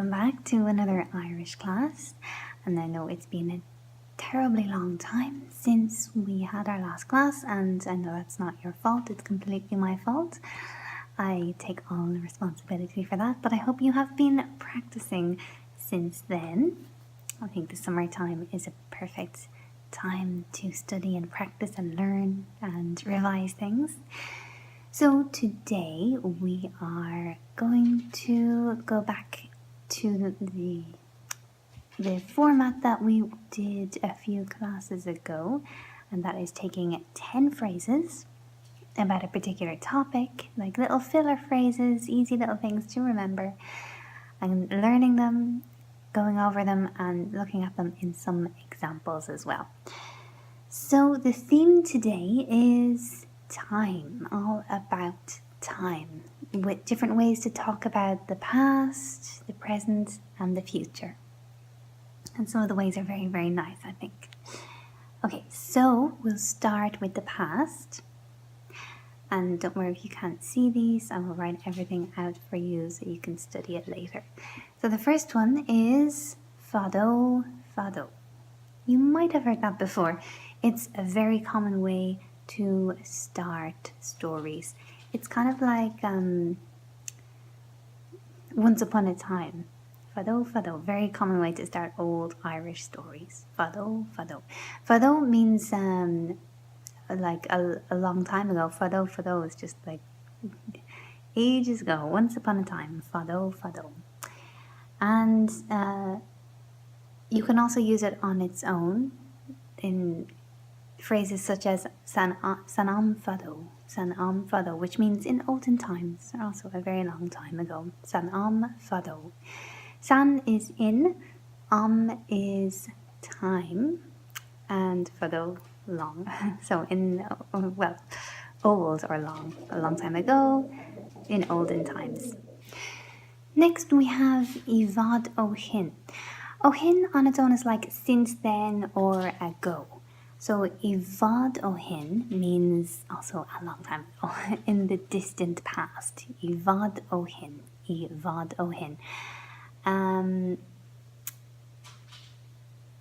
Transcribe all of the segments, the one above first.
welcome back to another Irish class. And I know it's been a terribly long time since we had our last class, and I know that's not your fault, it's completely my fault. I take all the responsibility for that, but I hope you have been practicing since then. I think the summertime is a perfect time to study and practice and learn and revise things. So today we are going to go back to the format that we did a few classes ago, and that is taking 10 phrases about a particular topic, like little filler phrases, easy little things to remember, and learning them, going over them, and looking at them in some examples as well. So the theme today is time, all about time, with different ways to talk about the past, the present, and the future. And some of the ways are very, very nice, I think. Okay, so we'll start with the past. And don't worry if you can't see these, I will write everything out for you so you can study it later. So the first one is fod-oh, fadó. You might have heard that before. It's a very common way to start stories. It's kind of like once upon a time. Fod-oh, fadó, very common way to start old Irish stories. Fod-oh, fadó. Fod-oh means like a long time ago. Fod-oh, fadó is just like ages ago, once upon a time. Fod-oh, fadó. And you can also use it on its own in phrases such as smaoineamh fadó, which means in olden times, also a very long time ago. Smaoineamh fadó. San is in, is time, and fadó, long. So in, well, old or long, a long time ago, in olden times. Next we have fod-oh. Ohin on its own is like since then or ago. So fod-oh means also a long time ago, in the distant past. Fod-oh.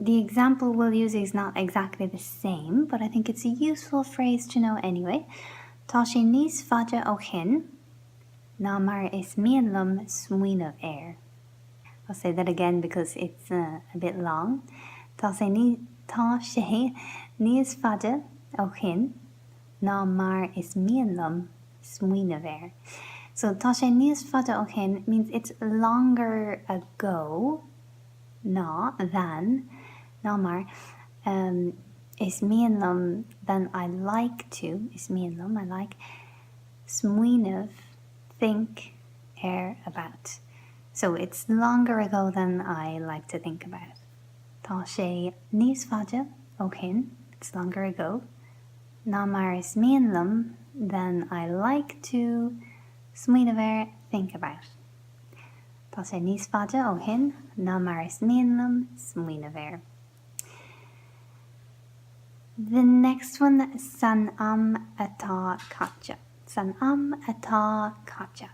The example we'll use is not exactly the same, but I think it's a useful phrase to know anyway. Tá sé níos faide ó shin, ná mar is mian liom smaoineamh. I'll say that again because it's a bit long. Tá sé níos faide ó shin, ná mar is mian liom smaoineamh. So tá sé níos faide ó shin means it's longer ago, ná than, ná mar, is mian liom than I like to, is mian liom I like, smaoineamh think, about. So it's longer ago than I like to think about. Tá sé níos faide ó shin, it's longer ago, ná mar is mian liom than I like to, smaoineamh think about. Tá sé níos faide ó shin, ná mar is mian liom smaoineamh. The next one, san atá caite. San atá caite.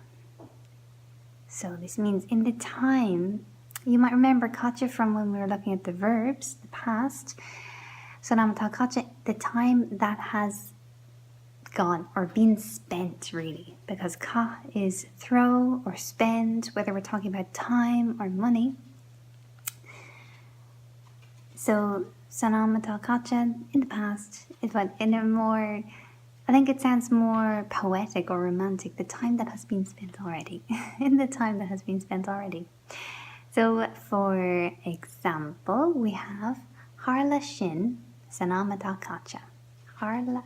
So this means in the time, you might remember caite from when we were looking at the verbs, the past. San atá caite, the time that has gone or been spent, really, because ca is throw or spend, whether we're talking about time or money. So san atá caite in the past is what, in a more, I think it sounds more poetic or romantic, the time that has been spent already. In the time that has been spent already. So for example, we have Harla shin san atá caite. Harla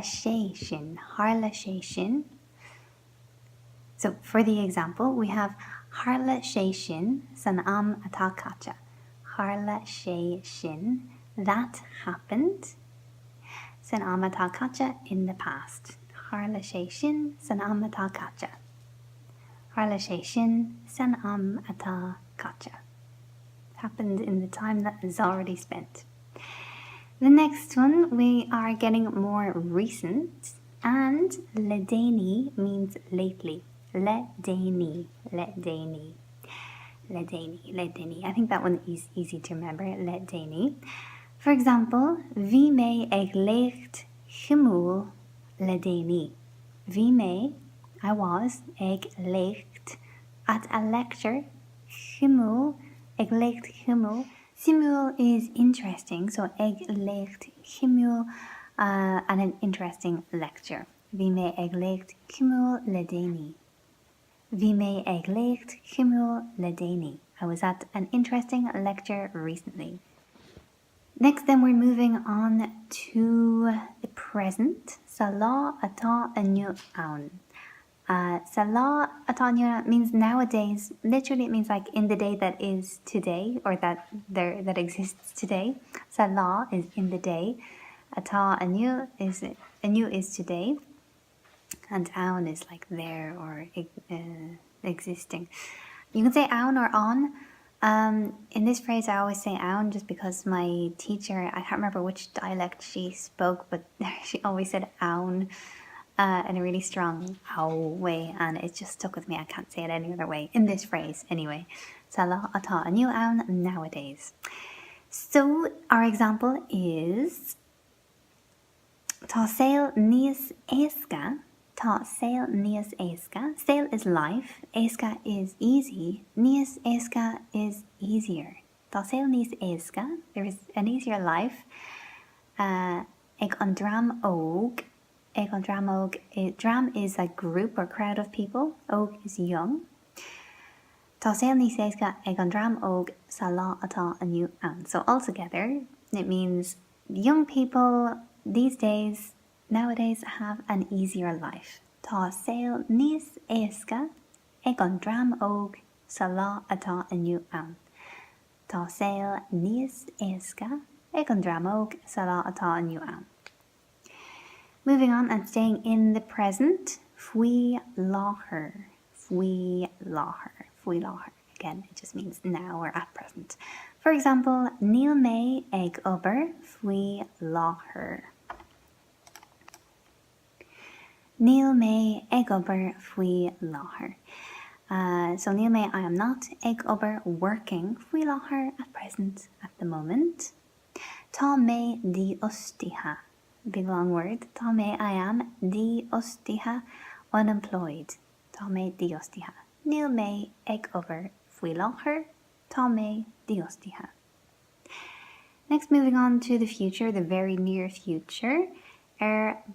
sé shin. So for the example, we have Harla sé shin san atá caite. Harla sé shin, that happened. San atá caite, in the past. Harla sé shin san atá caite. Harla sé shin san atá caite. Happened in the time that is already spent. The next one, we are getting more recent, and ledéni means lately. Ledéni. Ledéni. I think that one is easy to remember. Ledéni. For example, bhí mé ag léicht chimúil ledéni. Bhí mé, I was, ag léicht, at a lecture, chimúil, ag léicht chimúil. Simúil is interesting, so ag léicht chimúil, and an interesting lecture. Bhí mé ag léicht chimúil ledéni. Bhí mé ag léicht chimúil ledéni. I was at an interesting lecture recently. Next then we're moving on to the present. Sa lá atá inniu ann. Sa lá atá inniu ann means nowadays. Literally it means like in the day that is today, or that exists today. Sa lá is in the day. Atá inniu is today. And ann is like there or existing. You can say ann or on. In this phrase I always say ann just because my teacher, I can't remember which dialect she spoke, but she always said ann in a really strong ow way, and it just stuck with me. I can't say it any other way in this phrase anyway. Sa lá atá inniu ann nowadays. So our example is Tá saol níos éasca. Tá saol níos éasca. Saol is life, éasca is easy, níos éasca is easier. Tá saol níos éasca, there is an easier life. Ag an dram óg. Ag an dram óg. Dram is a group or crowd of people. Óg is young. Tá saol níos éasca ag an dram óg sa lá atá inniu ann. So altogether, it means young people these days, nowadays, have an easier life. Tá saol níos éasca ag an dram óg sa lá atá inniu ann. Tá saol níos éasca ag an dram óg sa lá atá inniu ann. Moving on and staying in the present, faoi láthair. Faoi láthair. Faoi láthair. Again, it just means now or at present. For example, níl mé ag obair faoi láthair. Níl mé ag obair faoi láthair. So níl mé, I am not ag obair working faoi láthair at present, at the moment. Tá mé díostaithe. Big long word. Tá mé, I am díostaithe, unemployed. Tá mé díostaithe. Níl mé ag obair faoi láthair. Tá mé díostaithe. Next, moving on to the future, the very near future.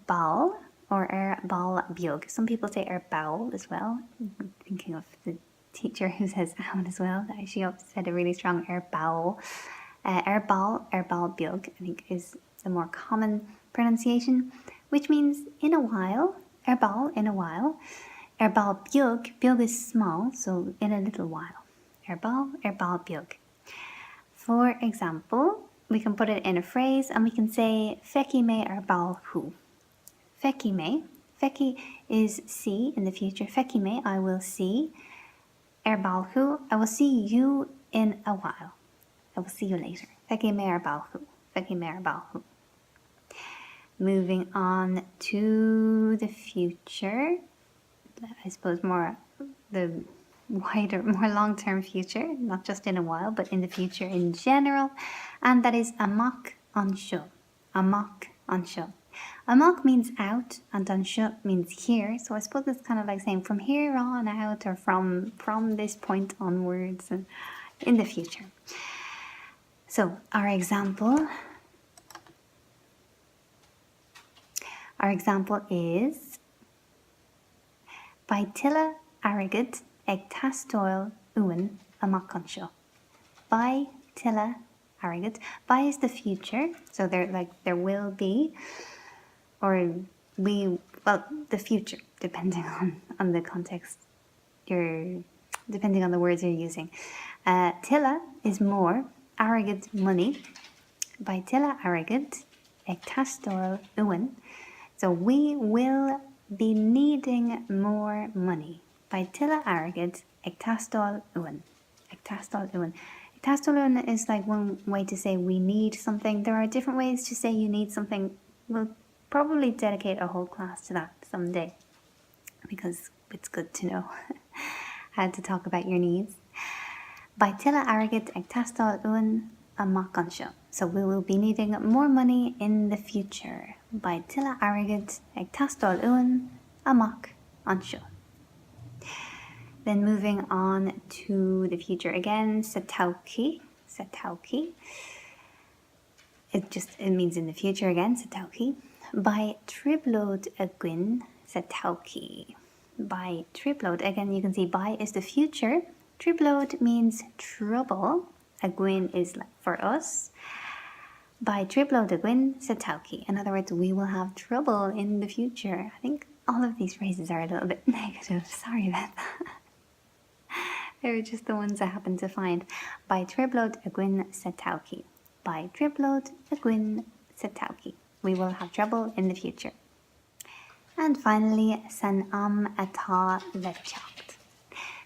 Ball or ball beag. Some people say bowl as well. I'm thinking of the teacher who says own as well. She said a really strong bowl. Ball beag, I think, is the more common pronunciation, which means in a while. Ball, in a while. Ball beag. Beag is small, so in a little while. Ball beag. For example, we can put it in a phrase and we can say feici mé ball hu. Feici mé. Feici is see in the future. Feici mé, I will see. Ball hu, I will see you in a while. I will see you later. Feici mé ball hu. Feici mé ball hu. Moving on to the future. I suppose more the wider, more long-term future, not just in a while, but in the future in general, and that is amach anseo. Amach anseo. Amach means out, and anseo means here. So I suppose it's kind of like saying from here on out, or from this point onwards, and in the future. So our example is by tilla arrogant ag tastóil uan amach anseo. By tilla arrogant. By is the future, so there will be, or the future, depending on the context depending on the words you're using. Tilla is more, arrogant money. By tilla arrogant ag tastóil uan. So we will be needing more money. By tilla arrogant ag tastóil uan. Ag tastóil uan. Ag tastóil uan is like one way to say we need something. There are different ways to say you need something. We'll probably dedicate a whole class to that someday, because it's good to know how to talk about your needs. By tilla agad ag tastal uan amach anseo. So we will be needing more money in the future. By tilla agad ag tastal uan amach anseo. Then moving on to the future again, satauki. It means in the future again, satauki. By triplod agwin, satauki. By triplod, again you can see by is the future. Triplod means trouble. Agwin is for us. By triplod agwin, satauki. In other words, we will have trouble in the future. I think all of these phrases are a little bit negative. Sorry about that. They're just the ones I happen to find. By triplod agwin, satauki. By triplod agwin, satauki. We will have trouble in the future. And finally, sanam atá lechacht.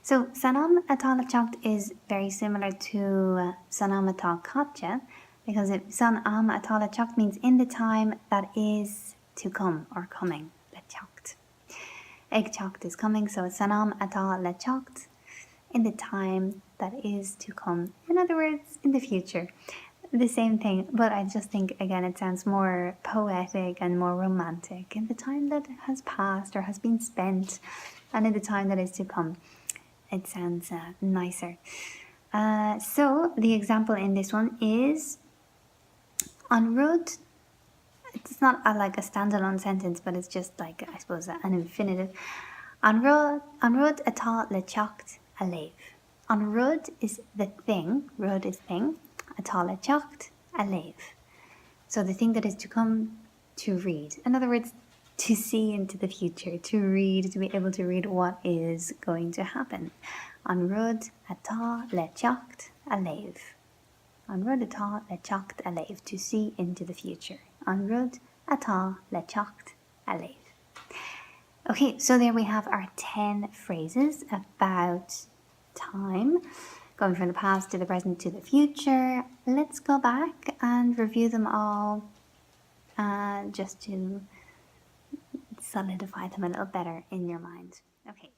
So sanam atá lechacht is very similar to sanam atá caite, because sanam atá lechacht means in the time that is to come or coming. Lechacht. Ag chacht is coming, so sanam atá lechacht, in the time that is to come. In other words, in the future. The same thing, but I just think, again, it sounds more poetic and more romantic. In the time that has passed or has been spent, and in the time that is to come. It sounds nicer. So, the example in this one is on road. It's not like a standalone sentence, but it's just like, I suppose, an infinitive. An rud atá lechacht a leibh. An rud is the thing, rud is thing, atá lechacht a leibh. So the thing that is to come, to read. In other words, to see into the future, to read, to be able to read what is going to happen. An rud atá lechacht a leibh. An rud atá lechacht a leibh, to see into the future. An rud atá lechacht a leibh. Okay, so there we have our 10 phrases about time, going from the past to the present to the future. Let's go back and review them all just to solidify them a little better in your mind. Okay,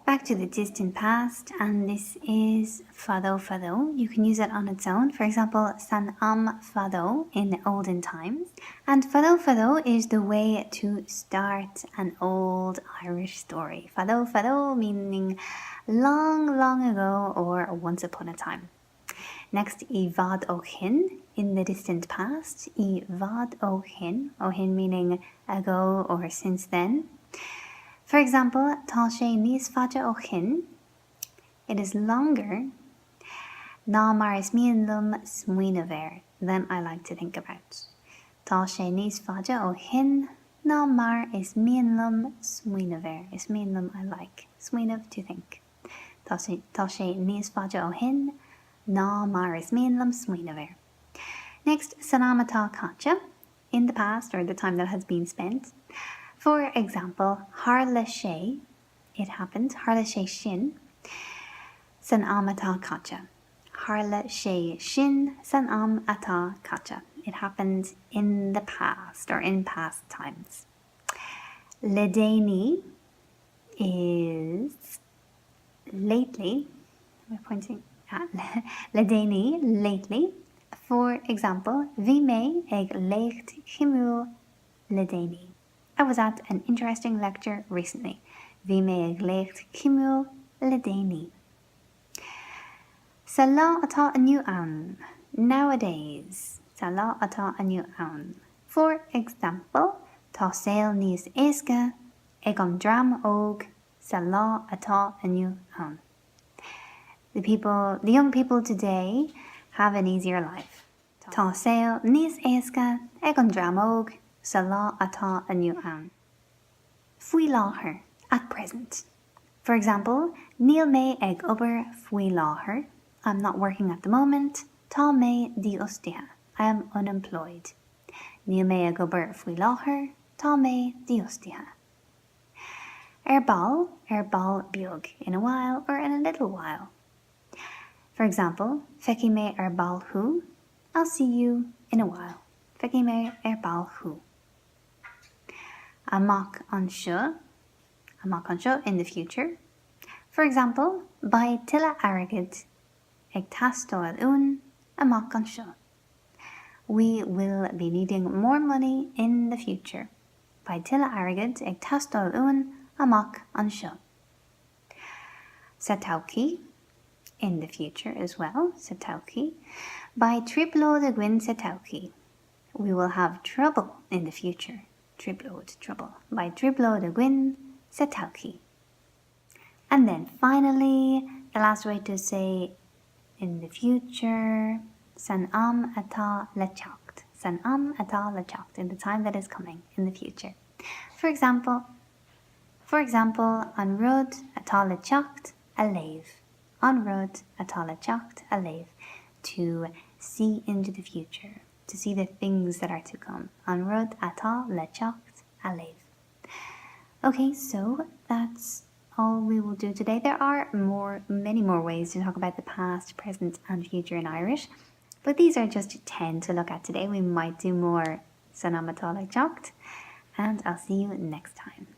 back to the distant past, and this is fod-oh. You can use it on its own. For example, sanam fod-oh in the olden times. And fod-oh is the way to start an old Irish story. Fod-oh meaning long, long ago or once upon a time. Next, fod-oh in the distant past. Fod-oh meaning ago or since then. For example, tá sé níos faide ó shin. It is longer ná mar is mian smaoineamh than I like to think about. Tá sé níos faide ó shin ná mar is mian smaoineamh. Is mian I like. Smaoineamh to think. Tá sé níos faide ó shin ná mar is mian smaoineamh. Next, sanam atá caite, in the past or the time that has been spent. For example, tharla sé, it happened, tharla sé shin, sanam atá caite. Tharla sé shin, sanam atá caite. It happened in the past or in past times. Ledéni is lately, we're pointing at ledéni, lately. For example, bhí mé ag léicht chimú ledéni. I was at an interesting lecture recently. Bhí mé ag léicht chimú ledéni. Sa lá atá aniu ann. Nowadays. Sa lá atá aniu ann. For example, tá saol níos éasca ag an dram óg sa lá atá aniu ann. The young people today have an easier life. Tá saol níos éasca ag an dram óg sa lá atá aniu ann. Faoi láthair, at present. For example, níl mé ag obair faoi láthair. I'm not working at the moment. Tá mé díostaithe. I am unemployed. Níl mé ag obair faoi láthair. Tá mé díostaithe. Ball beag, in a while or in a little while. For example, feici mé ball hu. I'll see you in a while. Feici mé ball hu. Amach anseo in the future. For example, by tilla aragid ag tastal un amach an seo. We will be needing more money in the future. By tilla aragid ag tastal un amach an seo. Satauki, in the future as well, satauki. By triplo de gwyn satauki. We will have trouble in the future. Triplod, trouble. By triplo de gwyn satauki. And then finally, the last way to say in the future, san atá le teacht. San atá le teacht, in the time that is coming, in the future. For example, an rud atá le teacht a léamh. An rud atá le teacht a léamh. To see into the future, to see the things that are to come. An rud atá le teacht a léamh. Okay, so that's all we will do today. There are many more ways to talk about the past, present and future in Irish, but these are just 10 to look at today. We might do more San atá le teacht, and I'll see you next time.